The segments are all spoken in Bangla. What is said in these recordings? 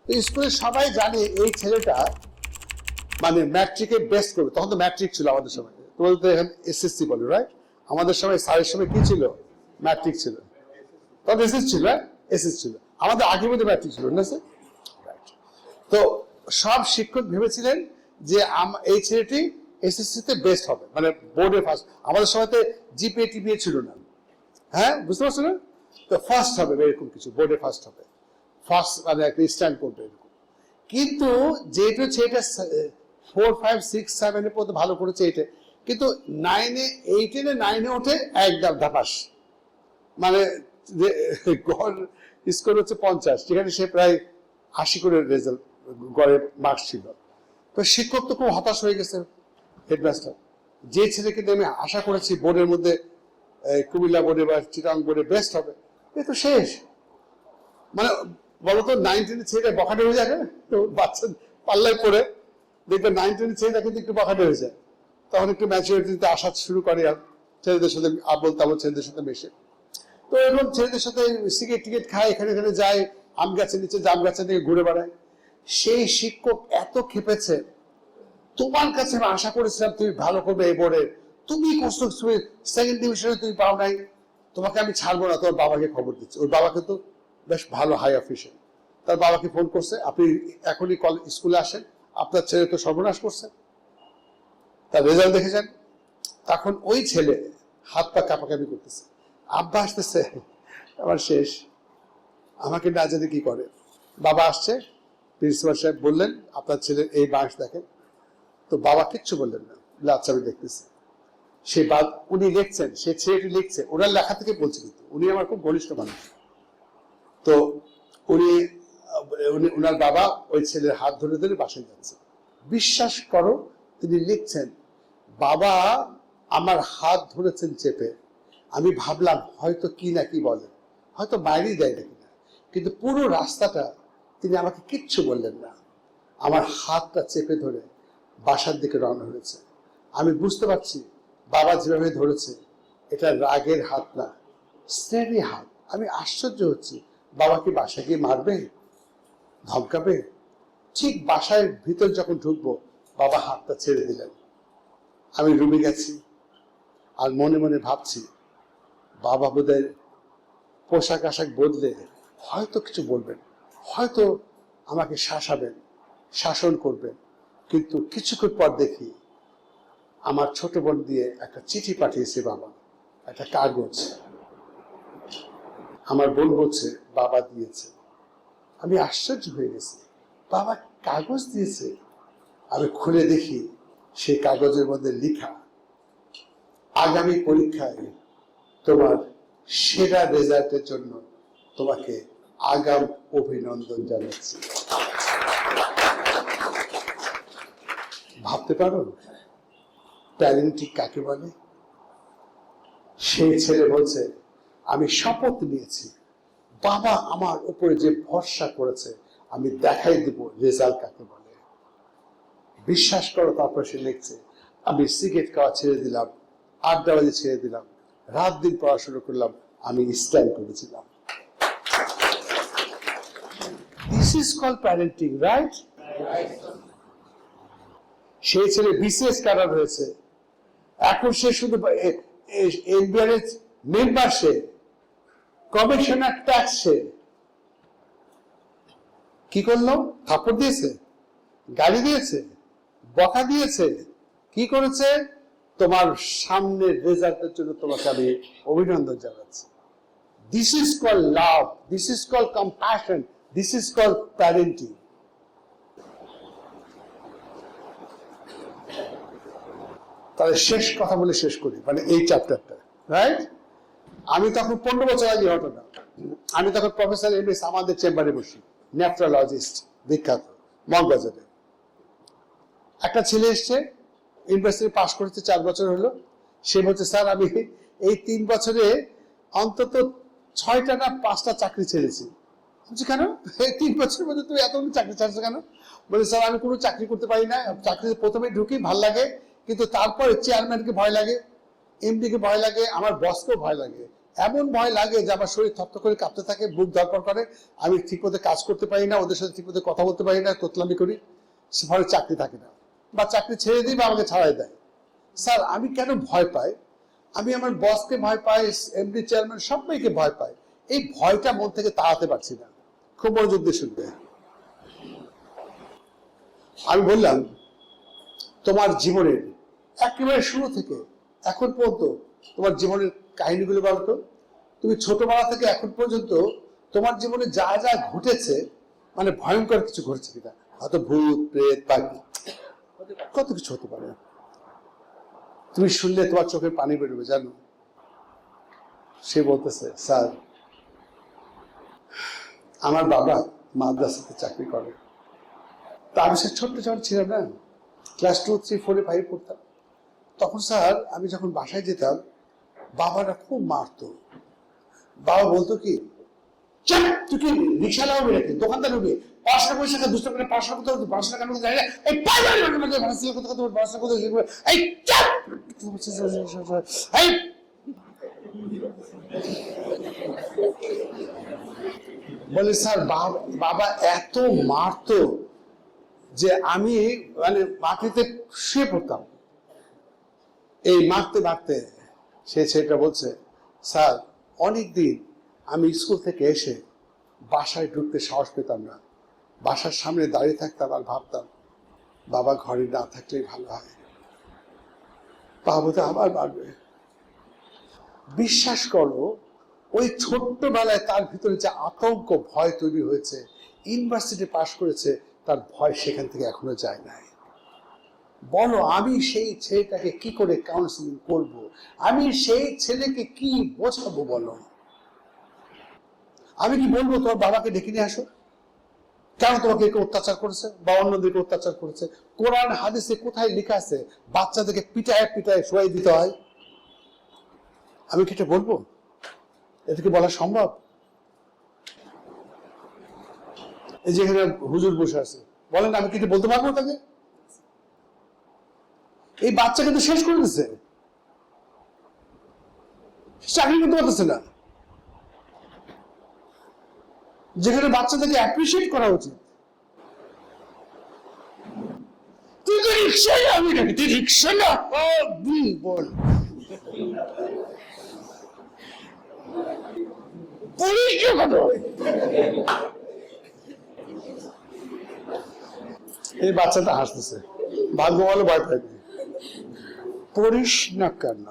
স্কুলে সবাই জানে এই ছেলেটা মানে ম্যাট্রিকে বেস্ট করবে। তখন তো ম্যাট্রিক ছিল আমাদের সময়, তোমাদের তো এখন এসএসসি বলে, রাইট? আমাদের সময় স্যারের সময় কি ছিল? ম্যাট্রিক ছিল। তখন এসএসসি ছিল, এসএসসি ছিল আমাদের আগের মধ্যে ম্যাট্রিক ছিল না স্যার? তো সব শিক্ষক ভেবেছিলেন যে এই ছেলেটি এসএসসিতে বেস্ট হবে, মানে বোর্ডে ফার্স্ট। আমাদের সময়তে জিপিএ টিপিএ ছিল না, হ্যাঁ বুঝতে পারছো না? তো ফার্স্ট হবে এরকম কিছু, বোর্ডে ফার্স্ট হবে, ফার্স্ট মানে একটা স্ট্যান্ড করবে এরকম। কিন্তু যেহেতু ছেলেটা 4, 5, 6, 7 এর পর্যন্ত ভালো করেছে এটা, কিন্তু 9-এ 8-এ 9-এ ওঠে একদম ধাপাস, মানে গড় স্কোর হচ্ছে 50, যেখানে সে প্রায় 80 করে রেজাল্ট গড়ে মার্কস ছিল। তো শিক্ষক তো খুব হতাশ হয়ে গেছে, হেডমাস্টার। যে ছেলেকে আমি আশা করেছি বোর্ডের মধ্যে কুমিল্লা বোর্ডে বা চিটাং বোর্ডে বেস্ট হবে, এ তো শেষ। মানে বলতো 9-10 ছেলেটা বখাটে হয়ে যায় না, তো বাচ্চা পাল্লায় পড়ে দেখবে 9-10 ছেলেটা কিন্তু একটু বখাটে হয়ে যায়, তখন একটু ম্যাচুরিটিতে আসা শুরু করে, আর ছেলেদের সাথে আবল তাবল ছেলেদের সাথে মেশে। তো এরকম ছেলেদের সাথে সিগারেট টিকেট খায়, এখানে এখানে যায়, আম গাছের নিচে জাম গাছের দিকে ঘুরে বেড়ায়। সেই শিক্ষক এত খেপেছে, তোমার কাছে আমি আশা করেছিলাম তুমি ভালো করবে এই বোর্ডে, তুমি কষ্ট সেকেন্ড ডিভিশনে তুমি পাও নাই, তোমাকে আমি ছাড়বো না। তোমার বাবাকে খবর দিচ্ছে, ওর বাবাকে তো বেশ ভালো হাই অফিসিয়াল, তার বাবাকে ফোন করছে, আপনি এখনই স্কুলে আসেন, আপনার ছেলে তো সর্বনাশ করছে, তার রেজাল্ট দেখেছেন। তখন ওই ছেলে হাত পা কাঁপাকাঁপি করতেছে, আব্বা আসতেছে, আমার শেষ, আমাকে না জানি কি করে। বাবা আসছে, প্রিন্সিপাল সাহেব বললেন আপনার ছেলের এই বাঁশ দেখেন। তো বাবা কিচ্ছু বললেন না, আচ্ছা আমি দেখতেছি। সে উনি লিখছেন, সে ছেলেটি লিখছে, ওনার লেখা থেকে বলছে, কিন্তু উনি আমার খুব ঘনিষ্ঠ মানুষ। তো উনি ওনার বাবা ওই ছেলের হাত ধরে ধরে বাসায় যাচ্ছে। বিশ্বাস করো, তিনি লিখছেন, বাবা আমার হাত ধরেছেন চেপে, আমি ভাবলাম হয়তো কি না কি বলেন, হয়তো বাইরেই দেয় নাকি না, কিন্তু পুরো রাস্তাটা তিনি আমাকে কিচ্ছু বললেন না, আমার হাতটা চেপে ধরে বাসার দিকে রওনা হয়েছে। আমি বুঝতে পারছি বাবা যেভাবে ধরেছে এটা রাগের হাত না, স্নেহের হাত। আমি আশ্চর্য হচ্ছি, বাবা কি বাসায় গিয়ে মারবে, ধমকাবে? ঠিক বাসায় ভিতর যখন ঢুকবো, বাবা হাতটা ছেড়ে দিলেন। আমি রুমে গেছি, আর মনে মনে ভাবছি বাবা বোধহয় পোশাক আশাক বদলে হয়তো কিছু বলবেন, হয়তো আমাকে শাসাবেন, শাসন করবেন। কিন্তু কিছুক্ষণ পর দেখি আমার ছোট বোন দিয়ে একটা চিঠি পাঠিয়েছে বাবা, একটা কাগজ। আমার বোন বলছে বাবা দিয়েছে। আমি আশ্চর্য হয়ে গেছি, বাবা কাগজ দিয়েছে। আমি খুলে দেখি সেই কাগজের মধ্যে লেখা, আগামী পরীক্ষায় তোমার সেরা রেজাল্টের জন্য তোমাকে আগাম অভিনন্দন জানাচ্ছি। ভাবতে পারো ট্যালেন্টিং কাকে বলে? সেই ছেলে বলছে, আমি শপথ নিয়েছি বাবা আমার উপরে যে ভরসা করেছে, আমি দেখাই দেব রেজাল্ট কাকে বলে। বিশ্বাস করো, তারপর সে লিখছে, আমি সিগারেট খাওয়া ছেড়ে দিলাম, আড্ডাবাজি ছেড়ে দিলাম, রাত দিন পড়াশোনা করলাম, আমি স্ট্যান্ড করেছিলাম। This is called parenting, right? সেই ছেলে বিসিএস ক্যাডার হয়েছে, এখন সে শুধু এনবিআর এর মেম্বার, সে কমিশনার ট্যাক্স। সে কি করলো? থাপ্পড় দিয়েছে, গালি দিয়েছে, বকা দিয়েছে, কি করেছে? তোমার সামনের রেজাল্টের জন্য তোমাকে আমি অভিনন্দন জানাচ্ছি। This is called love, this is called compassion, this is called parenting. তাহলে শেষ কথা বলে শেষ করি, মানে এই চ্যাপ্টারটা, রাইট? আমি তখন 15 বছর আগে ঘটনা, আমি তখন প্রফেসর এমএস আমাদের চেম্বারে বসি, নেফ্রোলজিস্ট, বিখ্যাত মগবাজারে। একটা ছেলে এসছে, ইউনিভার্সিটি পাস করেছে, 4 বছর হলো। সে বলছে, স্যার আমি এই 3 বছরে অন্তত 6টা না 5টা চাকরি ছেড়েছি। বলছি কেন? এই 3 বছরের মধ্যে তুমি এতগুলো চাকরি ছাড়ছো কেন? বলে, স্যার আমি কোনো চাকরি করতে পারি না, চাকরিতে প্রথমে ঢুকি ভাল লাগে, কিন্তু তারপরে চেয়ারম্যানকে ভয় লাগে, এমডি কে ভয় লাগে, আমার বসকেও ভয় লাগে, এমন ভয় লাগে যে আমার শরীর থরথর করে কাঁপতে থাকে, বুক ধরপড় করে, আমি ঠিকমতো কাজ করতে পারি না, ওদের সাথে ঠিকমতো কথা বলতে পারি না, তোতলামি করি, সে ফলে চাকরি থাকে না, বা চাকরি ছেড়ে দিই বা আমাকে ছাড়াই দেয়। স্যার আমি কেন ভয় পাই? আমি আমার বসকে ভয় পাই, এমডি চেয়ারম্যান সবাইকে ভয় পাই। এই ভয়টা মন থেকে তাড়াতে পারছি না। খুব মনোযোগ দিয়ে শুনবে। আমি বললাম তোমার জীবনের একেবারে শুরু থেকে এখন পর্যন্ত তোমার জীবনের কাহিনীগুলো বলতো। তুমি ছোটবেলা থেকে এখন পর্যন্ত তোমার জীবনে যা যা ঘটেছে, মানে ভয়ঙ্কর কিছু ঘটেছে কিনা, হয়তো ভূত প্রেত পাখি কত কিছু হতে পারে, তুমি শুনলে তোমার চোখের পানি বেরোবে জানো। সে বলতেছে স্যার আমার বাবা মাদ্রাসাতে চাকরি করে। তা আমি সে ছোট্ট যখন ছিলাম না, ক্লাস 2, 3, 4, 5 পড়তাম, তখন স্যার আমি যখন বাসায় যেতাম বাবারা খুব মারতো। বাবা বলতো কি, তুই কি রিক্সা লাগাবি নাকি, দোকানদার হবি, পড়াশোনা করে শেখা, দুষ্ট করে পড়াশোনা করতে হবে, পড়াশোনা কেন করতে এই এই বলে স্যার বাবা এত মারতো যে আমি মানে মাটিতে শুয়ে পড়তাম। এই মারতে মারতে সে ছেলেটা বলছে স্যার অনেকদিন আমি স্কুল থেকে এসে বাসায় ঢুকতে সাহস পেতাম না, বাসার সামনে দাঁড়িয়ে থাকতাম আর ভাবতাম বাবা ঘরে না থাকলেই ভালো হয়, বাবা তো আবার মারবে। বিশ্বাস করো ওই ছোট্টবেলায় তার ভিতরে যে আতঙ্ক ভয় তৈরি হয়েছে, ইউনিভার্সিটি পাশ করেছে, তার ভয় সেখান থেকে এখনো যায় নাই। বলো আমি সেই ছেলেটাকে কি করে কাউন্সিলিং করব, আমি সেই ছেলেকে কি বোঝাবো বলো? আমি কি বলবো তোমার বাবাকে ডেকে নিয়ে আসো, কেন তোমাকে একে অত্যাচার করেছে বা অন্যদেরকে অত্যাচার করেছে? কোরআন হাদিসে কোথায় লেখা আছে বাচ্চাদেরকে পিটায় পিটায় শোয়াই দিতে হয়? আমি কি এটা বলবো? এটা কি বলা সম্ভব? এই যে এখানে হুজুর বসে আছে, বলেন আমি কি এটা বলতে পারবো তাকে? এই বাচ্চা কিন্তু শেষ করে দিচ্ছে, চাকরি করতে পারতেছে না। যেখানে বাচ্চাদেরকে অ্যাপ্রিসিয়েট করা উচিত। তুই তো রিক্সা যাবি নাকি, তুই রিক্সা না বল, এই বাচ্চাটা হাসতেছে, ভাগ্য বলে ভয় পাইবে, পড়িস না কেন?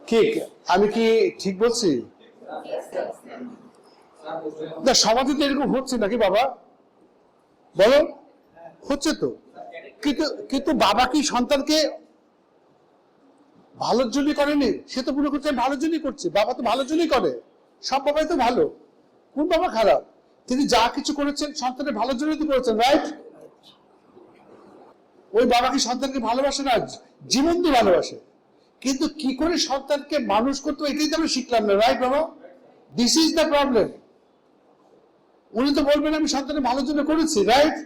ঠিক আমি কি ঠিক বলছি? না সমাজে তো এরকম হচ্ছে নাকি বাবা, বলো? হচ্ছে তো, কিন্তু কিন্তু বাবা কি সন্তানকে ভালোর জন্যই করেনি? সে তো মনে করছে ভালোর জন্যই করছে, বাবা তো ভালোর জন্যই করে, সব বাবাই তো ভালো, কোন বাবা খারাপ? তিনি যা কিছু করেছেন সন্তানের ভালোর জন্যই তো করেছেন, রাইট? ওই বাবা কি সন্তানকে ভালোবাসে না? জীবন দিয়ে ভালোবাসে, কিন্তু কি করে সন্তানকে মানুষ করতে এটাই তো আমরা শিখলাম না, রাইট বাবা? This is the problem. উনি তো বলবেন আমি সন্তানের ভালোর জন্য করেছি, রাইট?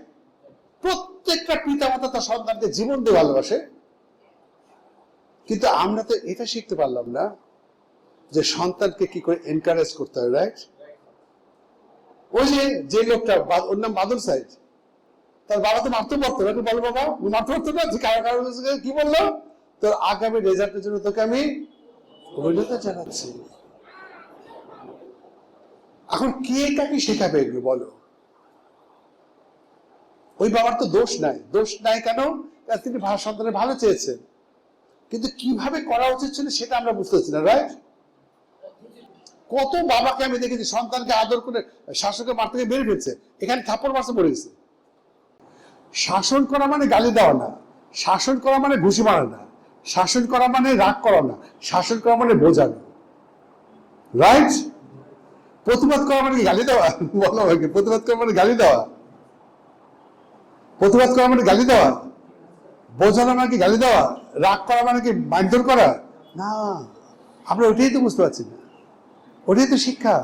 প্রত্যেকটা পিতামাতা তার সন্তানকে জীবন দিয়ে ভালোবাসে, কিন্তু আমরা তো এটা শিখতে পারলাম না যে সন্তানকে কি করে এনকারেজ করতে হয়, রাইট? ওই যে লোকটা, ওর নাম বাদল সাইদ, তার বাবা তো মারতে পারতো, বলো বাবা মারতে পারতো না, কি বললো, তোর আগামী রেজাল্টের জন্য তোকে আমি অভিনন্দন জানাচ্ছি। এখন কে কাকে শেখাবে এগুলো বলো? ওই বাবার তো দোষ নাই, দোষ নাই কেন? তিনি সন্তানের ভালো চেয়েছেন, কিন্তু কিভাবে করা উচিত ছিল সেটা আমরা বুঝতেছি না, রাইট? কত বাবাকে আমি দেখেছি সন্তানকে আদর করে শাসকের মার থেকে বের ফেলছে, এখানে থাপ্পড় মারতে পড়েছে। শাসন করা মানে গালি দেওয়া না, শাসন করা মানে ঘুষি মারা না, শাসন করা মানে রাগ করা না, শাসন করা মানে বোঝানো, রাইট? প্রতিবাদ করা মানে গালি দেওয়া? বলো আমাকে, প্রতিবাদ করা মানে গালি দেওয়া? প্রতিবাদ করা মানে গালি দেওয়া? বোঝানো মানে কি গালি দেওয়া? রাগ করা মানে কি মারধর করা? না, আমরা ওইটাই তো বুঝতে পারছি না, ওটাই তো শিক্ষা।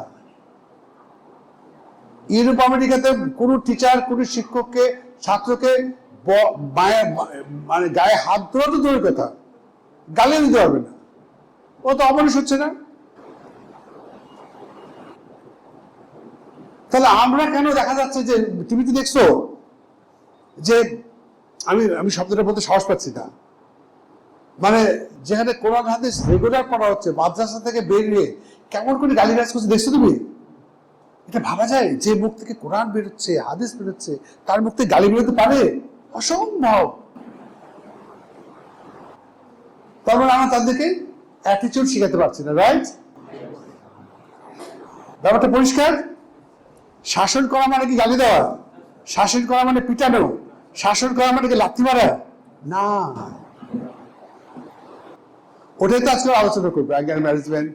ইউরোপ আমেরিকাতে কোন টিচার কোন শিক্ষককে ছাত্রকে মানে গায়ে হাত ধরা তো দূরের কথা, গালি দিতে পারবে না। ও তো অমানুষ হচ্ছে না। তাহলে আমরা কেন দেখা যাচ্ছে যে টিভিতে দেখছো যে আমি শব্দটা বলতে সাহস পাচ্ছি না, মানে যেখানে কোরআন হাদিস রেগুলার পড়া হচ্ছে, মাদ্রাসা থেকে বেরিয়ে কেমন করে গালিগালাজ করছে দেখছো তুমি? এটা ভাবা যায় যে মুখ থেকে কোরআন বেরোচ্ছে, হাদিস বেরোচ্ছে, তার মুখ থেকে গালি বেরোতে পারে? অসম্ভব। তার মানে আমরা তাদেরকে অ্যাটিটিউড শিখাতে পারছি না, রাইট? ব্যাপারটা পরিষ্কার। শাসন করা মানে কি গালি দেওয়া? শাসন করা মানে পিটানো? শাসন করা মানে কি লাথি মারা? না, ওটাই তো আজকে আলোচনা করবো। ম্যানেজমেন্ট,